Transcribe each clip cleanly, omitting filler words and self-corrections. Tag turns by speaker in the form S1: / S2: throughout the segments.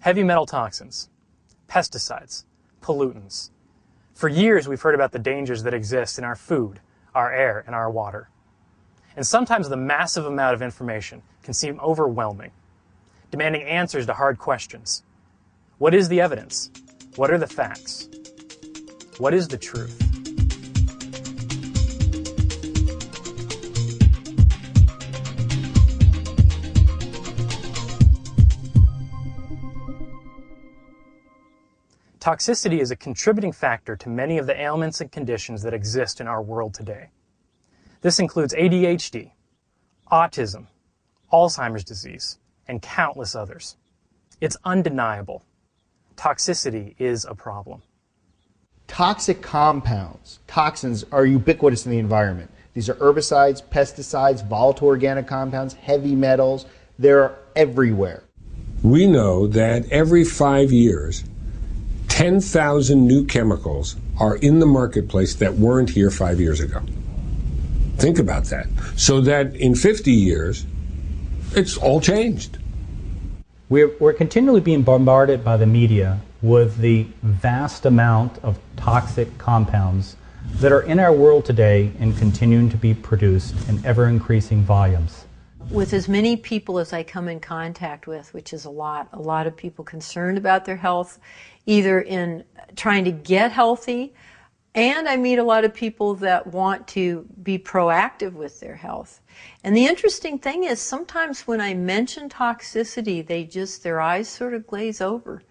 S1: Heavy metal toxins, pesticides, pollutants. For years we've heard about the dangers that exist in our food, our air, and our water. And sometimes the massive amount of information can seem overwhelming, demanding answers to hard questions. What is the evidence? What are the facts? What is the truth? Toxicity is a contributing factor to many of the ailments and conditions that exist in our world today. This includes ADHD, autism, Alzheimer's disease, and countless others. It's undeniable. Toxicity is a problem.
S2: Toxic compounds, toxins, are ubiquitous in the environment. These are herbicides, pesticides, volatile organic compounds, heavy metals. They're everywhere.
S3: We know that every 5 years, 10,000 new chemicals are in the marketplace that weren't here 5 years ago. Think about that. So that in 50 years, it's all changed.
S4: We're continually being bombarded by the media with the vast amount of toxic compounds that are in our world today and continuing to be produced in ever-increasing volumes.
S5: With as many people as I come in contact with, which is a lot of people concerned about their health, either in trying to get healthy, and I meet a lot of people that want to be proactive with their health. And the interesting thing is sometimes when I mention toxicity, their eyes sort of glaze over.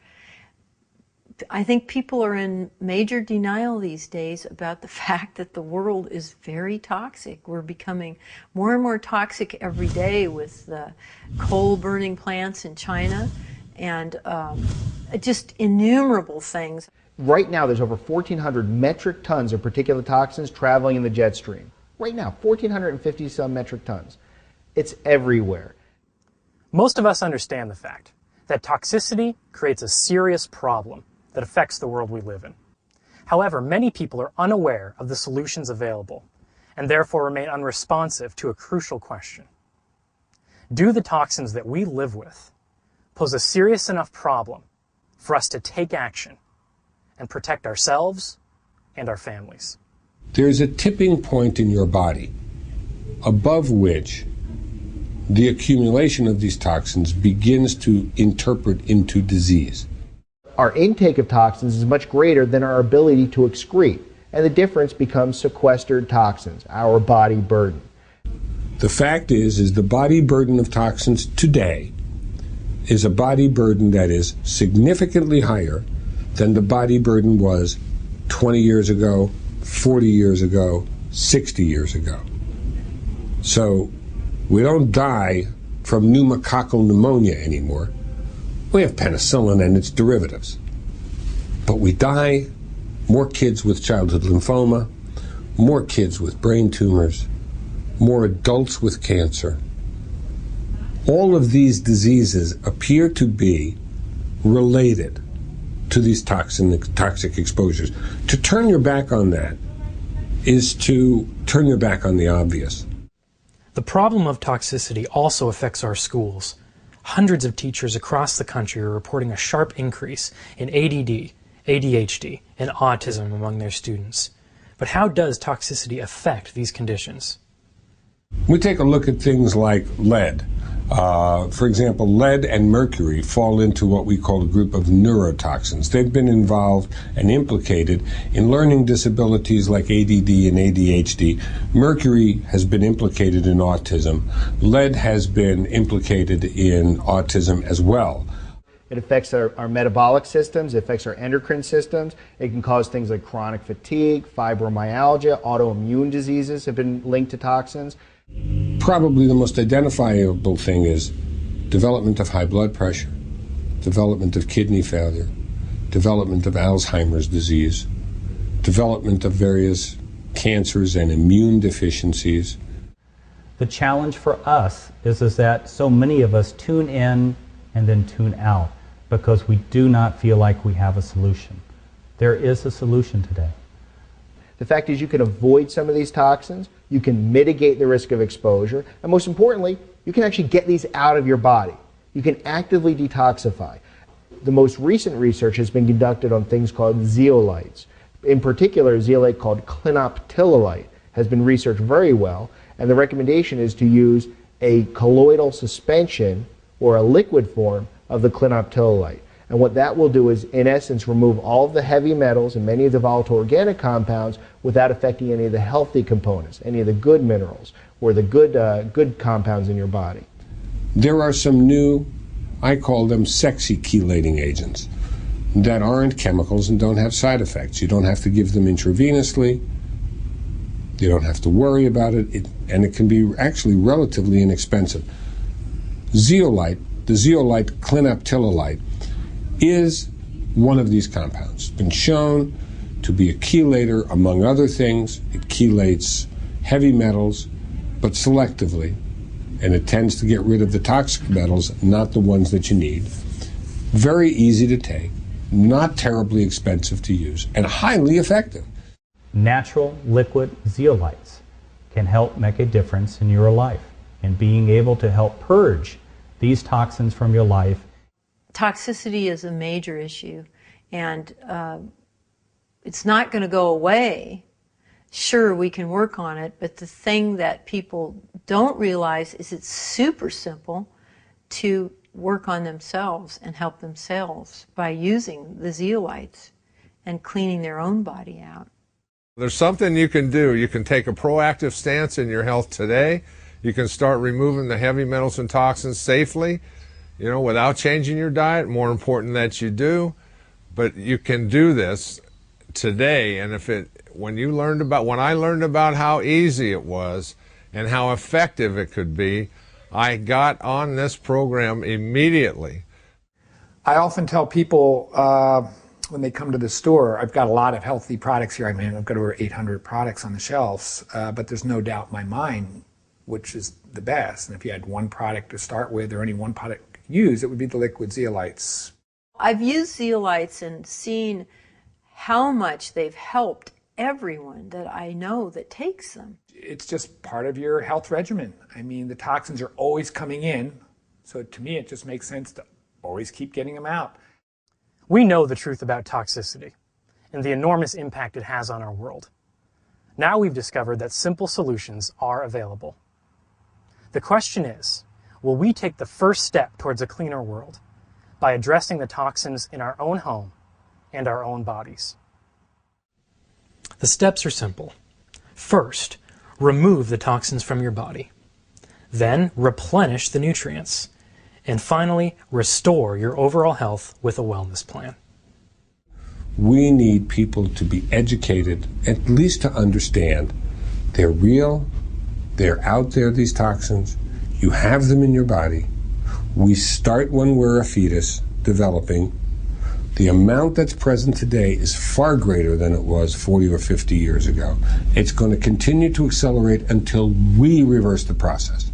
S5: I think people are in major denial these days about the fact that the world is very toxic. We're becoming more and more toxic every day with the coal-burning plants in China and just innumerable things.
S2: Right now, there's over 1,400 metric tons of particulate toxins traveling in the jet stream. Right now, 1,450 some metric tons. It's everywhere.
S1: Most of us understand the fact that toxicity creates a serious problem that affects the world we live in. However, many people are unaware of the solutions available and therefore remain unresponsive to a crucial question. Do the toxins that we live with pose a serious enough problem for us to take action and protect ourselves and our families?
S3: There's a tipping point in your body above which the accumulation of these toxins begins to interpret into disease.
S2: Our intake of toxins is much greater than our ability to excrete, and the difference becomes sequestered toxins, our body burden.
S3: The fact is the body burden of toxins today is a body burden that is significantly higher than the body burden was 20 years ago, 40 years ago, 60 years ago. So we don't die from pneumococcal pneumonia anymore. We have penicillin and its derivatives. But we die, more kids with childhood lymphoma, more kids with brain tumors, more adults with cancer. All of these diseases appear to be related to these toxic exposures. To turn your back on that is to turn your back on the obvious.
S1: The problem of toxicity also affects our schools. Hundreds of teachers across the country are reporting a sharp increase in ADD, ADHD, and autism among their students. But how does toxicity affect these conditions?
S3: We take a look at things like lead. For example, lead and mercury fall into what we call a group of neurotoxins. They've been involved and implicated in learning disabilities like ADD and ADHD. Mercury has been implicated in autism. Lead has been implicated in autism as well.
S2: It affects our metabolic systems, it affects our endocrine systems. It can cause things like chronic fatigue, fibromyalgia, autoimmune diseases have been linked to toxins.
S3: Probably the most identifiable thing is development of high blood pressure, development of kidney failure, development of Alzheimer's disease, development of various cancers and immune deficiencies.
S4: The challenge for us is that so many of us tune in and then tune out because we do not feel like we have a solution. There is a solution today.
S2: The fact is you can avoid some of these toxins, you can mitigate the risk of exposure, and most importantly, you can actually get these out of your body. You can actively detoxify. The most recent research has been conducted on things called zeolites. In particular, a zeolite called clinoptilolite has been researched very well, and the recommendation is to use a colloidal suspension or a liquid form of the clinoptilolite. And what that will do is, in essence, remove all of the heavy metals and many of the volatile organic compounds without affecting any of the healthy components, any of the good minerals, or the good compounds in your body.
S3: There are some new, I call them sexy chelating agents, that aren't chemicals and don't have side effects. You don't have to give them intravenously. You don't have to worry about it, and it can be actually relatively inexpensive. Zeolite, the zeolite clinoptilolite, is one of these compounds. It's been shown to be a chelator, among other things. It chelates heavy metals, but selectively, and it tends to get rid of the toxic metals, not the ones that you need. Very easy to take, not terribly expensive to use, and highly effective.
S4: Natural liquid zeolites can help make a difference in your life and being able to help purge these toxins from your life.
S5: Toxicity is a major issue, and it's not going to go away. Sure, we can work on it, but the thing that people don't realize is it's super simple to work on themselves and help themselves by using the zeolites and cleaning their own body out.
S6: There's something you can do. You can take a proactive stance in your health today. You can start removing the heavy metals and toxins safely, without changing your diet. More important that you do, but you can do this today. And when I learned about how easy it was and how effective it could be, I got on this program immediately.
S7: I often tell people when they come to the store, I've got a lot of healthy products here. I mean, I've got over 800 products on the shelves, but there's no doubt in my mind which is the best. And if you had one product to start with or any one product to use, it would be the liquid zeolites.
S5: I've used zeolites and seen how much they've helped everyone that I know that takes them.
S7: It's just part of your health regimen. I mean, the toxins are always coming in, so to me it just makes sense to always keep getting them out.
S1: We know the truth about toxicity and the enormous impact it has on our world. Now we've discovered that simple solutions are available. The question is, will we take the first step towards a cleaner world by addressing the toxins in our own home and our own bodies? The steps are simple. First, remove the toxins from your body. Then, replenish the nutrients. And finally, restore your overall health with a wellness plan.
S3: We need people to be educated, at least to understand they're real, they're out there, these toxins, you have them in your body. We start when we're a fetus, developing. The amount that's present today is far greater than it was 40 or 50 years ago. It's going to continue to accelerate until we reverse the process.